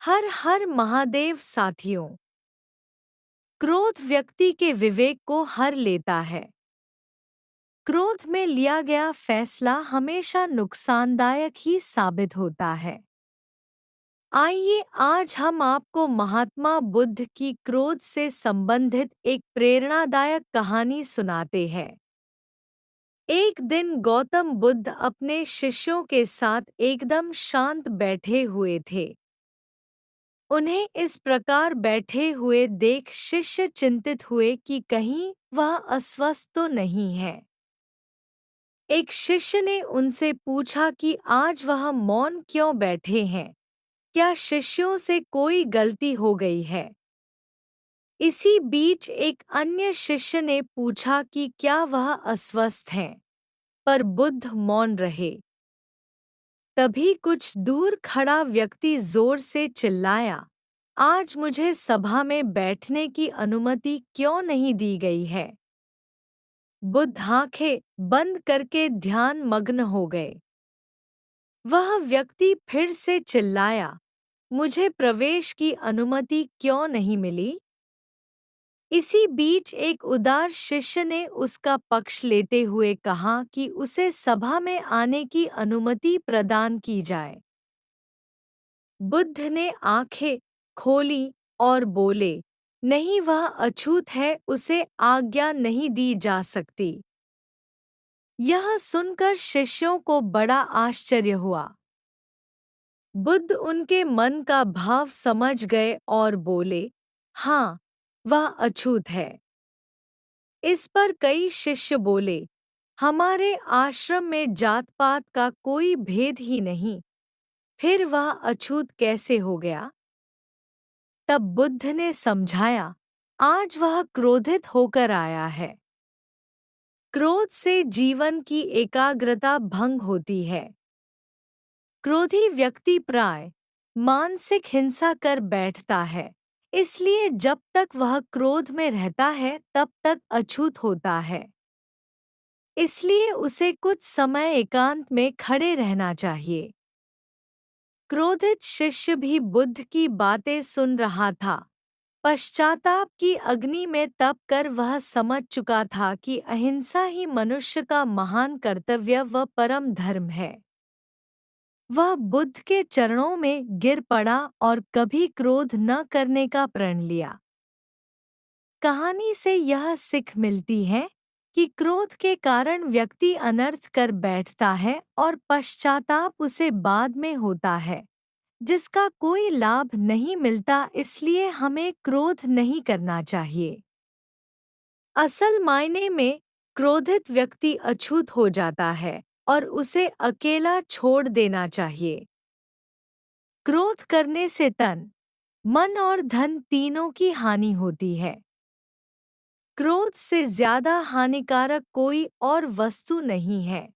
हर हर महादेव साथियों। क्रोध व्यक्ति के विवेक को हर लेता है। क्रोध में लिया गया फैसला हमेशा नुकसानदायक ही साबित होता है। आइए आज हम आपको महात्मा बुद्ध की क्रोध से संबंधित एक प्रेरणादायक कहानी सुनाते हैं। एक दिन गौतम बुद्ध अपने शिष्यों के साथ एकदम शांत बैठे हुए थे। उन्हें इस प्रकार बैठे हुए देख शिष्य चिंतित हुए कि कहीं वह अस्वस्थ तो नहीं है। एक शिष्य ने उनसे पूछा कि आज वह मौन क्यों बैठे हैं? क्या शिष्यों से कोई गलती हो गई है? इसी बीच एक अन्य शिष्य ने पूछा कि क्या वह अस्वस्थ हैं? पर बुद्ध मौन रहे। तभी कुछ दूर खड़ा व्यक्ति जोर से चिल्लाया, आज मुझे सभा में बैठने की अनुमति क्यों नहीं दी गई है? बुद्ध आंखें बंद करके ध्यान मग्न हो गए। वह व्यक्ति फिर से चिल्लाया, मुझे प्रवेश की अनुमति क्यों नहीं मिली? इसी बीच एक उदार शिष्य ने उसका पक्ष लेते हुए कहा कि उसे सभा में आने की अनुमति प्रदान की जाए। बुद्ध ने आंखें खोली और बोले, नहीं, वह अछूत है, उसे आज्ञा नहीं दी जा सकती। यह सुनकर शिष्यों को बड़ा आश्चर्य हुआ। बुद्ध उनके मन का भाव समझ गए और बोले, हाँ, वह अछूत है। इस पर कई शिष्य बोले, हमारे आश्रम में जात पात का कोई भेद ही नहीं, फिर वह अछूत कैसे हो गया? तब बुद्ध ने समझाया, आज वह क्रोधित होकर आया है। क्रोध से जीवन की एकाग्रता भंग होती है। क्रोधी व्यक्ति प्राय मानसिक हिंसा कर बैठता है, इसलिए जब तक वह क्रोध में रहता है तब तक अछूत होता है। इसलिए उसे कुछ समय एकांत में खड़े रहना चाहिए। क्रोधित शिष्य भी बुद्ध की बातें सुन रहा था। पश्चाताप की अग्नि में तप कर वह समझ चुका था कि अहिंसा ही मनुष्य का महान कर्तव्य व परम धर्म है। वह बुद्ध के चरणों में गिर पड़ा और कभी क्रोध न करने का प्रण लिया। कहानी से यह सीख मिलती है कि क्रोध के कारण व्यक्ति अनर्थ कर बैठता है और पश्चाताप उसे बाद में होता है, जिसका कोई लाभ नहीं मिलता। इसलिए हमें क्रोध नहीं करना चाहिए। असल मायने में क्रोधित व्यक्ति अछूत हो जाता है और उसे अकेला छोड़ देना चाहिए। क्रोध करने से तन, मन और धन तीनों की हानि होती है। क्रोध से ज्यादा हानिकारक कोई और वस्तु नहीं है।